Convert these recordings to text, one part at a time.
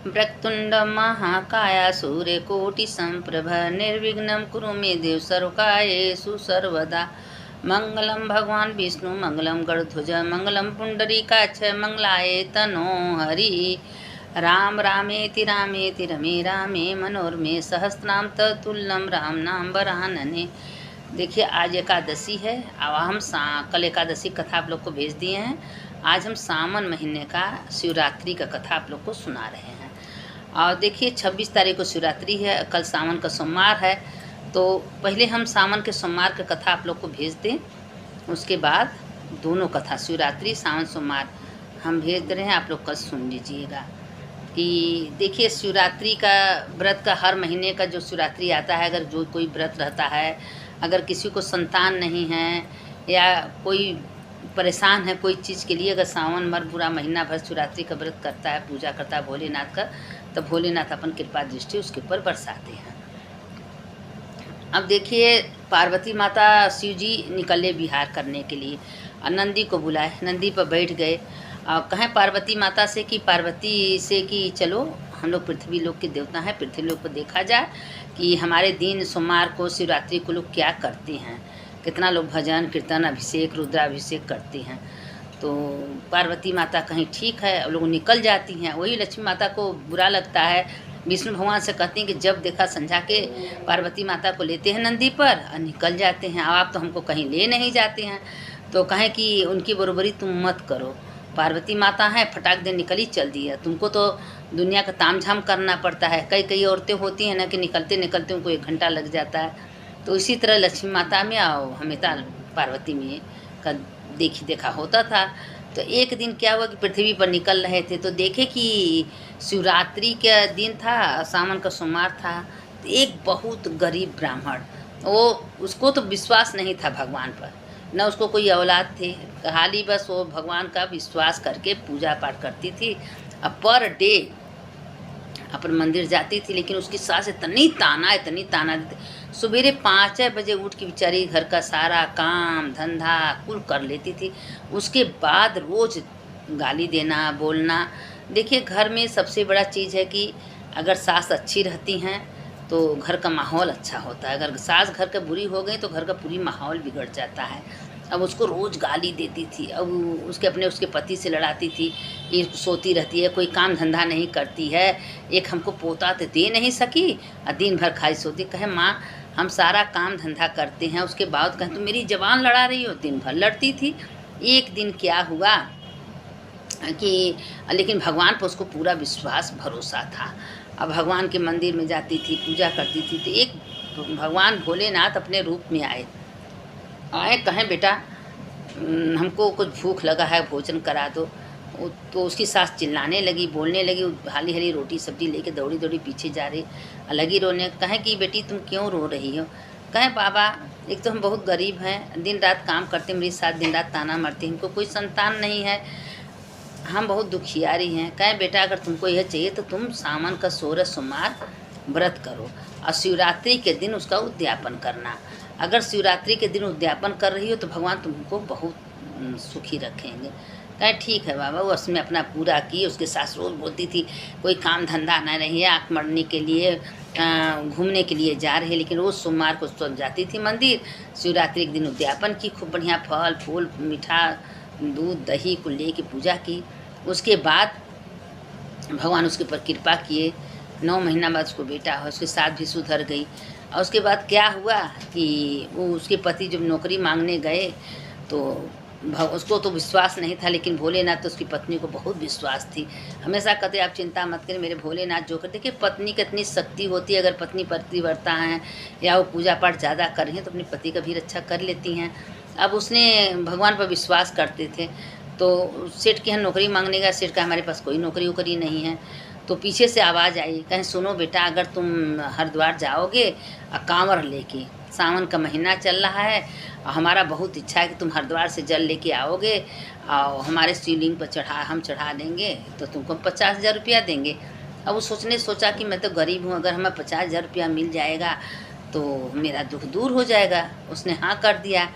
वक्रतुंड महाकाय सूर्यकोटि संप्रभ निर्विघ्नं कुरु मे देव सर्वकार्येषु सर्वदा। मंगलम भगवान विष्णु मंगलम गरुड़ध्वज मंगलम पुंडरीकाक्ष मंगलाय तनो हरि। राम रामेति रामेति रमे रामे मनोरमे सहस्रनाम तत्तुल्यं राम नाम वरानने। देखिए आज एकादशी है। अब हम कल एकादशी कथा आप लोग को भेज दिए हैं। आज हम सावन महीने का शिवरात्रि का कथा आप लोग को सुना रहे हैं। और देखिए 26 तारीख को शिवरात्रि है, कल सावन का सोमवार है। तो पहले हम सावन के सोमवार का कथा आप लोग को भेज दें, उसके बाद दोनों कथा शिवरात्रि सावन सोमवार हम भेज रहे हैं, आप लोग कल सुन लीजिएगा। कि देखिए शिवरात्रि का व्रत का हर महीने का जो शिवरात्रि आता है, अगर जो कोई व्रत रहता है, अगर किसी को संतान नहीं है या कोई परेशान है कोई चीज़ के लिए, अगर सावन भर पूरा महीना भर शिवरात्रि का व्रत करता है, पूजा करता है भोलेनाथ का, तो भोलेनाथ अपन कृपा दृष्टि उसके ऊपर बरसाते हैं। अब देखिए पार्वती माता शिव जी निकले विहार करने के लिए और नंदी को बुलाए, नंदी पर बैठ गए और कहें पार्वती माता से कि पार्वती से कि चलो हम लोग पृथ्वी लोक के देवता हैं, पृथ्वी लोक को देखा जाए कि हमारे दिन सोमवार को शिवरात्रि को लोग क्या करते हैं, कितना लोग भजन कीर्तन अभिषेक रुद्राभिषेक करते हैं। तो पार्वती माता कहीं ठीक है, लोग निकल जाती हैं। वही लक्ष्मी माता को बुरा लगता है, विष्णु भगवान से कहती हैं कि जब देखा समझा के पार्वती माता को लेते हैं नंदी पर और निकल जाते हैं, आप तो हमको कहीं ले नहीं जाते हैं। तो कहें कि उनकी बरोबरी तुम मत करो, पार्वती माता है फटाक दे निकली चल दी है, तुमको तो दुनिया का तामझाम करना पड़ता है। कई कई औरतें होती हैं ना कि निकलते निकलते उनको 1 घंटा लग जाता है। तो इसी तरह लक्ष्मी माता में और हमेशा पार्वती में का देखा होता था। तो एक दिन क्या हुआ कि पृथ्वी पर निकल रहे थे तो देखे कि शिवरात्रि का दिन था, सावन का सोमवार था। तो एक बहुत गरीब ब्राह्मण, वो उसको तो विश्वास नहीं था भगवान पर, न उसको कोई औलाद थे, हाली बस वो भगवान का विश्वास करके पूजा पाठ करती थी और पर डे अपन मंदिर जाती थी। लेकिन उसकी सास इतनी ताना देती, सवेरे 5 बजे उठ के बेचारी घर का सारा काम धंधा कुल कर लेती थी। उसके बाद रोज़ गाली देना बोलना। देखिए घर में सबसे बड़ा चीज़ है कि अगर सास अच्छी रहती हैं तो घर का माहौल अच्छा होता है, अगर सास घर का बुरी हो गई तो घर का पूरी माहौल बिगड़ जाता है। अब उसको रोज़ गाली देती थी, अब उसके पति से लड़ाती थी कि सोती रहती है, कोई काम धंधा नहीं करती है, एक हमको पोता तो दे नहीं सकी और दिन भर खाई सोती। कहे माँ हम सारा काम धंधा करते हैं, उसके बाद कहें तो मेरी जवान लड़ा रही हो, दिन भर लड़ती थी। एक दिन क्या हुआ कि लेकिन भगवान पर उसको पूरा विश्वास भरोसा था। अब भगवान के मंदिर में जाती थी, पूजा करती थी। तो एक भगवान भोलेनाथ अपने रूप में आए, कहें बेटा हमको कुछ भूख लगा है, भोजन करा दो। तो उसकी सास चिल्लाने लगी, बोलने लगी, हाली हाली रोटी सब्जी लेके दौड़ी दौड़ी पीछे जा रही, लगी रोने। कहें कि बेटी तुम क्यों रो रही हो? कहें बाबा एक तो हम बहुत गरीब हैं, दिन रात काम करते, मेरी सास दिन रात ताना मारती, हमको कोई संतान नहीं है, हम बहुत दुखियारी हैं। कहें बेटा अगर तुमको यह चाहिए तो तुम सावन का 16 सोमवार व्रत करो और शिवरात्रि के दिन उसका उद्यापन करना। अगर शिवरात्रि के दिन उद्यापन कर रही हो तो भगवान तुमको बहुत सुखी रखेंगे। कहें ठीक है बाबा। वो उसमें अपना पूरा की। उसके सास रोज बोलती थी कोई काम धंधा न रही है, आँख मरने के लिए घूमने के लिए जा रहे, लेकिन रोज़ सोमवार को सब जाती थी मंदिर। शिवरात्रि के दिन उद्यापन की, खूब बढ़िया फल फूल मीठा दूध दही को ले के पूजा की। उसके बाद भगवान उसके ऊपर कृपा किए, 9 महीना बाद उसको बेटा हो, उसके साथ भी सुधर गई। और उसके बाद क्या हुआ कि वो उसके पति जब नौकरी मांगने गए तो उसको तो विश्वास नहीं था, लेकिन भोलेनाथ तो उसकी पत्नी को बहुत विश्वास थी। हमेशा कहते आप चिंता मत करें मेरे भोलेनाथ जो कर। देखिए पत्नी की इतनी शक्ति होती है, अगर पत्नी पतिव्रता हैं या वो पूजा पाठ ज़्यादा कर रही हैं तो अपने पति का भी रक्षा कर लेती हैं। अब उसने भगवान पर विश्वास करते थे। तो सेठ के यहाँ नौकरी मांगने गया, सेठ का हमारे पास कोई नौकरी वोकरी नहीं है। तो पीछे से आवाज़ आई, कहें सुनो बेटा अगर तुम हरिद्वार जाओगे कांवर लेके, सावन का महीना चल रहा है और हमारा बहुत इच्छा है कि तुम हरिद्वार से जल लेके आओगे और हमारे शिवलिंग पर हम चढ़ा देंगे तो तुमको 50,000 रुपया देंगे। अब वो सोचा कि मैं तो गरीब हूँ, अगर हमें 50,000 रुपया मिल जाएगा तो मेरा दुख दूर हो जाएगा। उसने हाँ कर दिया,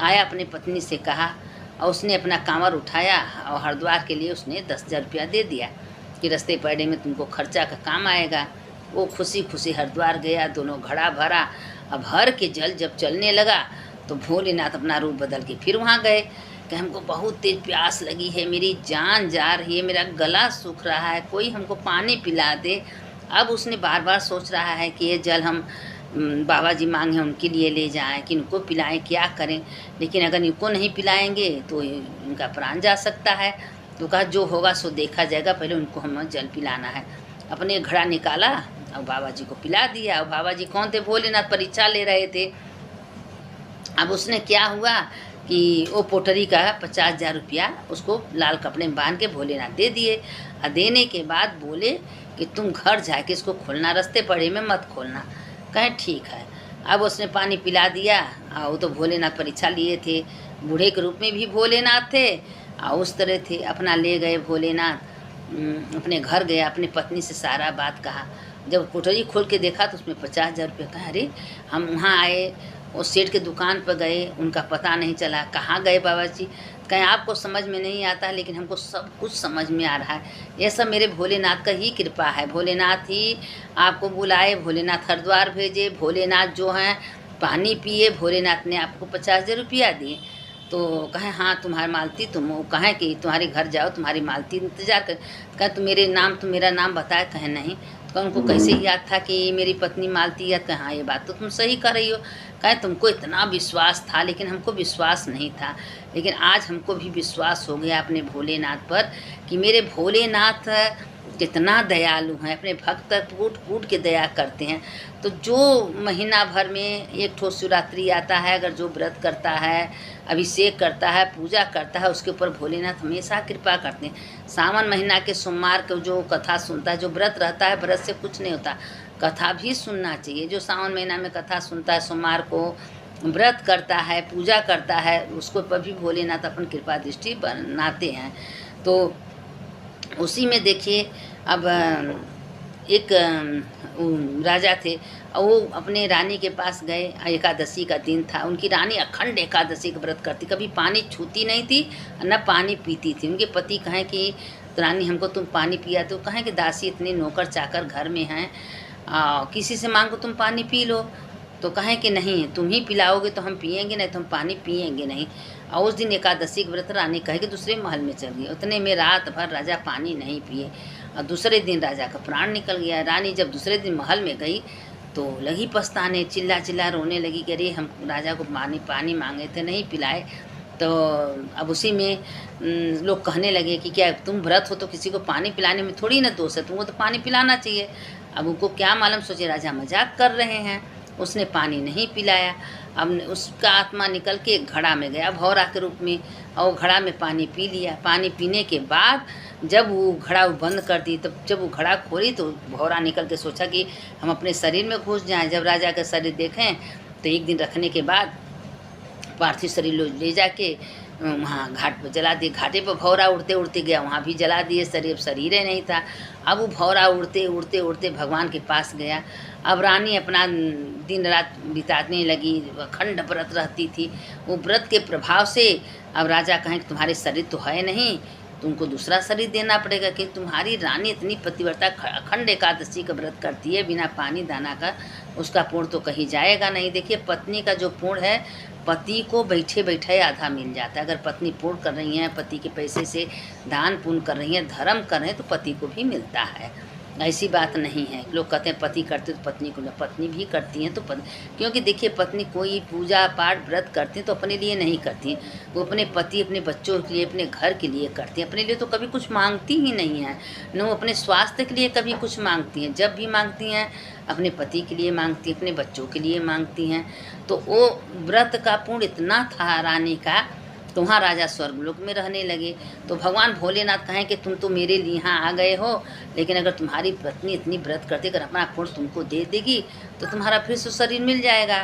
आया अपनी पत्नी से कहा और उसने अपना कांवर उठाया और हरिद्वार के लिए उसने 10,000 रुपया दे दिया। कि रास्ते पड़ने में तुमको खर्चा का काम आएगा। वो खुशी खुशी हरिद्वार गया, दोनों घड़ा भरा। अब भर के जल जब चलने लगा तो भोलेनाथ अपना रूप बदल के फिर वहाँ गए कि हमको बहुत तेज प्यास लगी है, मेरी जान जा रही है, मेरा गला सूख रहा है, कोई हमको पानी पिला दे। अब उसने बार बार सोच रहा है कि ये जल हम बाबा जी मांगे उनके लिए ले जाएं कि इनको पिलाएं, क्या करें। लेकिन अगर इनको नहीं पिलाएंगे तो इनका प्राण जा सकता है। तो कहा जो होगा सो देखा जाएगा, पहले उनको हम जल पिलाना है। अपने घड़ा निकाला और बाबा जी को पिला दिया। और बाबा जी कौन थे? भोलेनाथ परीक्षा ले रहे थे। अब उसने क्या हुआ कि वो पोटरी का 50,000 रुपया उसको लाल कपड़े में बांध के भोलेनाथ दे दिए। और देने के बाद बोले कि तुम घर जाके इसको खोलना, रास्ते पड़े में मत खोलना। कहें ठीक है। अब उसने पानी पिला दिया। और वो तो भोलेनाथ परीक्षा लिए थे, बूढ़े के रूप में भी भोलेनाथ थे और उस तरह थे। अपना ले गए भोलेनाथ, अपने घर गया, अपनी पत्नी से सारा बात कहा। जब कोठरी खोल के देखा तो उसमें 50,000 रुपये। कहा अरे हम वहाँ आए, उस सेठ के दुकान पर गए, उनका पता नहीं चला, कहाँ गए बाबा जी? कहीं आपको समझ में नहीं आता, लेकिन हमको सब कुछ समझ में आ रहा है। ये सब मेरे भोलेनाथ का ही कृपा है। भोलेनाथ ही आपको बुलाए, भोलेनाथ हरिद्वार भेजे, भोलेनाथ जो हैं पानी पिए, भोलेनाथ ने आपको 50,000 रुपया दिए। तो कहें हाँ तुम्हारी मालती, तुम वो कहें कि तुम्हारे घर जाओ, तुम्हारी मालती इंतज़ार कर। कहें तुम मेरा नाम बताए? कहें नहीं। तो उनको कैसे याद था कि मेरी पत्नी मालती है? कहें हाँ ये बात तो तुम सही कर रही हो। कहें तुमको इतना विश्वास था लेकिन हमको विश्वास नहीं था, लेकिन आज हमको भी विश्वास हो गया अपने भोलेनाथ पर कि मेरे भोलेनाथ कितना दयालु हैं, अपने भक्त पर कूट कूट के दया करते हैं। तो जो महीना भर में एक ठो शिवरात्रि आता है, अगर जो व्रत करता है, अभिषेक करता है, पूजा करता है, उसके ऊपर भोलेनाथ हमेशा कृपा करते हैं। सावन महीना के सोमवार को जो कथा सुनता है, जो व्रत रहता है, व्रत से कुछ नहीं होता, कथा भी सुनना चाहिए। जो सावन महीना में कथा सुनता है, सोमवार को व्रत करता है, पूजा करता है, उसको पर भी भोलेनाथ अपन कृपा दृष्टि बनाते हैं। तो उसी में देखिए अब एक राजा थे और वो अपने रानी के पास गए। एकादशी का दिन था, उनकी रानी अखंड एकादशी का व्रत करती, कभी पानी छूती नहीं थी न पानी पीती थी। उनके पति कहें कि रानी हमको तुम पानी पिया, तो कहें कि दासी इतने नौकर चाकर घर में हैं, किसी से मांगो तुम पानी पी लो। तो कहें कि नहीं, तुम ही पिलाओगे तो हम पिएंगे, नहीं तो हम पानी पिएंगे नहीं। और उस दिन एकादशी के व्रत रानी कहे कि दूसरे महल में चल गई। उतने में रात भर राजा पानी नहीं पिए और दूसरे दिन राजा का प्राण निकल गया। रानी जब दूसरे दिन महल में गई तो लगी पछताने, चिल्ला चिल्ला रोने लगी कि अरे हम राजा को पानी मांगे थे, नहीं पिलाए। तो अब उसी में लोग कहने लगे कि क्या तुम व्रत हो तो किसी को पानी पिलाने में थोड़ी ना दोष है, तुमको तो पानी पिलाना चाहिए। अब उनको क्या मालूम, सोचे राजा मजाक कर रहे हैं। उसने पानी नहीं पिलाया। अब उसका आत्मा निकल के एक घड़ा में गया भौरा के रूप में, और घड़ा में पानी पी लिया। पानी पीने के बाद जब वो घड़ा बंद कर दी, तब जब वो घड़ा खोली तो भौरा निकल के सोचा कि हम अपने शरीर में घुस जाएं। जब राजा का शरीर देखें तो एक दिन रखने के बाद पार्थिव शरीर ले जाके वहाँ घाट पर जला दिए। घाटे पर भौरा उड़ते उड़ते गया, वहाँ भी जला दिए। शरीर ही नहीं था। अब वो भौरा उड़ते उड़ते उड़ते भगवान के पास गया। अब रानी अपना दिन रात बिताने लगी, अखंड व्रत रहती थी। वो व्रत के प्रभाव से अब राजा कहें कि तुम्हारे शरीर तो है नहीं, तुमको दूसरा शरीर देना पड़ेगा, कि तुम्हारी रानी इतनी पतिव्रता अखंड एकादशी का व्रत करती है बिना पानी दाना का, उसका पुण्य तो कहीं जाएगा नहीं। देखिए पत्नी का जो पुण्य है, पति को बैठे बैठे आधा मिल जाता है। अगर पत्नी पुण्य कर रही हैं, पति के पैसे से दान पुण्य कर रही हैं, धर्म कर रहे हैं, तो पति को भी मिलता है। ऐसी बात नहीं है। लोग कहते हैं पति करते तो पत्नी को, पत्नी भी करती हैं तो क्योंकि देखिए पत्नी कोई पूजा पाठ व्रत करती हैं तो अपने लिए नहीं करती हैं, वो अपने पति, अपने बच्चों के लिए, अपने घर के लिए करती हैं। अपने लिए तो कभी कुछ मांगती ही नहीं हैं, न वो अपने स्वास्थ्य के लिए कभी कुछ मांगती हैं। जब भी मांगती हैं अपने पति के लिए मांगती हैं, अपने बच्चों के लिए मांगती हैं। तो वो व्रत का पुण्य इतना था रानी का, तो वहाँ राजा स्वर्गलोक में रहने लगे। तो भगवान भोलेनाथ कहें कि तुम तो मेरे लिए यहाँ आ गए हो, लेकिन अगर तुम्हारी पत्नी इतनी व्रत करती, अगर अपना पुण्य तुमको दे देगी तो तुम्हारा फिर से शरीर मिल जाएगा।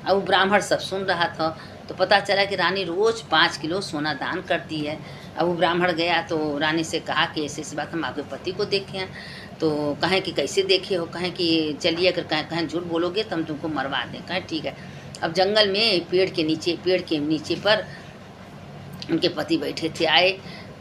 और वो ब्राह्मण सब सुन रहा था। तो पता चला कि रानी रोज़ 5 किलो सोना दान करती है। अब वो ब्राह्मण गया तो रानी से कहा कि ऐसी बात हम आपके पति को देखे हैं। तो कहें कि कैसे देखे हो? कहें कि चलिए, अगर कहें झूठ बोलोगे तो हम तुमको मरवा दें। कहें ठीक है। अब जंगल में पेड़ के नीचे पर उनके पति बैठे थे। आए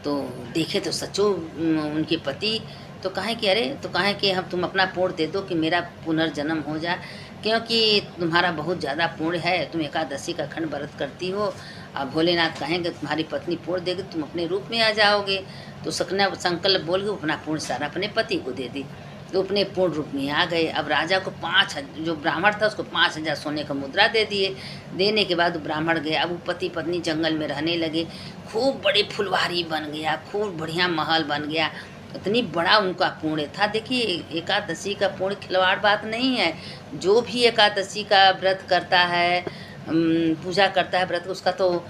तो देखे तो सचो उनके पति तो कहें कि अरे, तो कहें कि हम तुम अपना पुण्य दे दो कि मेरा पुनर्जन्म हो जाए, क्योंकि तुम्हारा बहुत ज़्यादा पुण्य है, तुम एकादशी का अखंड व्रत करती हो। अब भोलेनाथ कहेंगे तुम्हारी पत्नी पुण्य देगी, तुम अपने रूप में आ जाओगे। तो सकना संकल्प बोल के अपना पुण्य सारा अपने पति को दे दी, तो अपने पूर्ण रूप में आ गए। अब राजा को 5,000, जो ब्राह्मण था उसको 5,000 सोने का मुद्रा दे दिए। देने के बाद ब्राह्मण गए। अब वो पति पत्नी जंगल में रहने लगे। खूब बड़ी फुलवारी बन गया, खूब बढ़िया महल बन गया, इतनी बड़ा उनका पुण्य था। देखिए, एकादशी का पुण्य खिलवाड़ बात नहीं है। जो भी एकादशी का व्रत करता है, पूजा करता है व्रत, उसका तो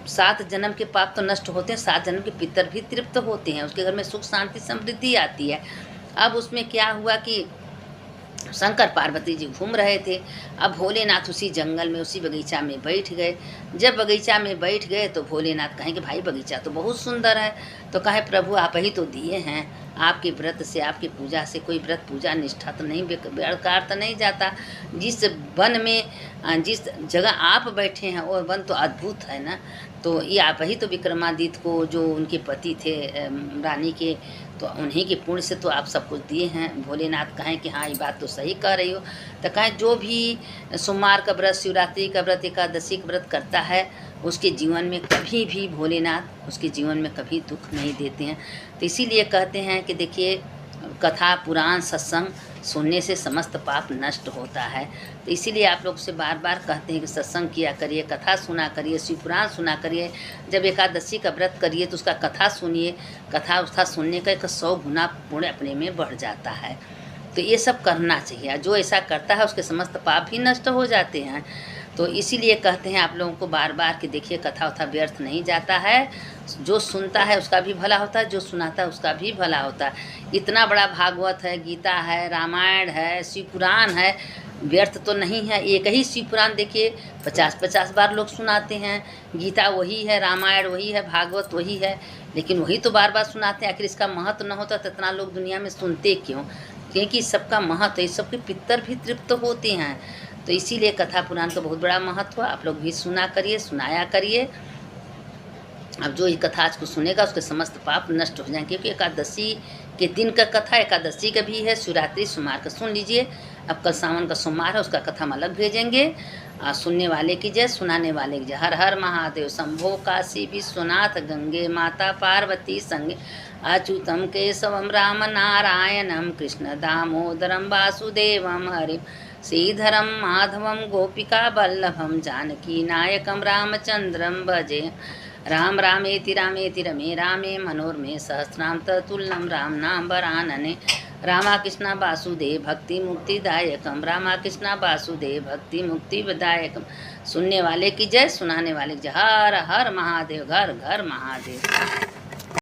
7 जन्म के पाप तो नष्ट होते हैं, 7 जन्म के पितर भी तृप्त होते हैं, उसके घर में सुख शांति समृद्धि आती है। अब उसमें क्या हुआ कि शंकर पार्वती जी घूम रहे थे। अब भोलेनाथ उसी जंगल में, उसी बगीचा में बैठ गए। जब बगीचा में बैठ गए तो भोलेनाथ कहें कि भाई बगीचा तो बहुत सुंदर है। तो कहे प्रभु आप ही तो दिए हैं, आपके व्रत से, आपकी पूजा से कोई व्रत पूजा निष्ठा तो नहीं, बेकार तो नहीं जाता। जिस वन में, जिस जगह आप बैठे हैं वो वन तो अद्भुत है ना। तो ये आप ही तो विक्रमादित्य को, जो उनके पति थे रानी के, तो उन्हीं के पुण्य से तो आप सब कुछ दिए हैं। भोलेनाथ कहें कि हाँ ये बात तो सही कह रही हो। तो कहें जो भी सोमवार का व्रत, शिवरात्रि का व्रत, एकादशी का व्रत करता है, उसके जीवन में कभी भी भोलेनाथ उसके जीवन में कभी दुख नहीं देते हैं। तो इसीलिए कहते हैं कि देखिए, कथा पुराण सत्संग सुनने से समस्त पाप नष्ट होता है। तो इसीलिए आप लोग से बार बार कहते हैं कि सत्संग किया करिए, कथा सुना करिए, शिव पुराण सुना करिए। जब एकादशी का व्रत करिए तो उसका कथा सुनिए, कथा उसका सुनने का 100 गुना पुण्य अपने में बढ़ जाता है। तो ये सब करना चाहिए। जो ऐसा करता है उसके समस्त पाप भी नष्ट हो जाते हैं। तो इसीलिए कहते हैं आप लोगों को बार बार कि देखिए, कथा उथा व्यर्थ नहीं जाता है। जो सुनता है उसका भी भला होता है, जो सुनाता है उसका भी भला होता है। इतना बड़ा भागवत है, गीता है, रामायण है, शिव पुराण है, व्यर्थ तो नहीं है। एक ही शिव पुराण देखिए 50-50 बार लोग सुनाते हैं। गीता वही है, रामायण वही है, भागवत वही है, लेकिन वही तो बार बार सुनाते हैं। आखिर इसका महत्व न होता तो इतना लोग दुनिया में सुनते क्यों? क्योंकि सबका महत्व है, सबके पितर भी तृप्त होते हैं। तो इसीलिए कथा पुराण का बहुत बड़ा महत्व है। आप लोग भी सुना करिए, सुनाया करिए। अब जो ये कथा आज को सुनेगा उसके समस्त पाप नष्ट हो जाएंगे, क्योंकि एकादशी के दिन का कथा, एकादशी का भी है, शिवरात्रि सोमवार का सुन लीजिए। अब कल सावन का सोमवार है, उसका कथा हम अलग भेजेंगे। सुनने वाले की जय, सुनाने वाले की जय। हर हर महादेव शंभो काशी विश्वनाथ, गंगे माता पार्वती संगे, अच्युतम केशवम राम नारायणम, कृष्ण दामोदरम वासुदेवम हरिम, श्रीधरम माधवम गोपिका वल्लभम, जानकी नायकम रामचंद्रम भजे। राम रामेति रामेति रमे रामे, मनोरमे सहस्रनाम तत्तुल्यं राम नाम वरानने। रामा कृष्णा वासुदेव भक्ति मुक्तिदायकम, रामा कृष्णा वासुदेव भक्ति मुक्ति विदायकम। सुनने वाले की जय, सुनाने वाले की जय। हर हर महादेव, घर घर महादेव।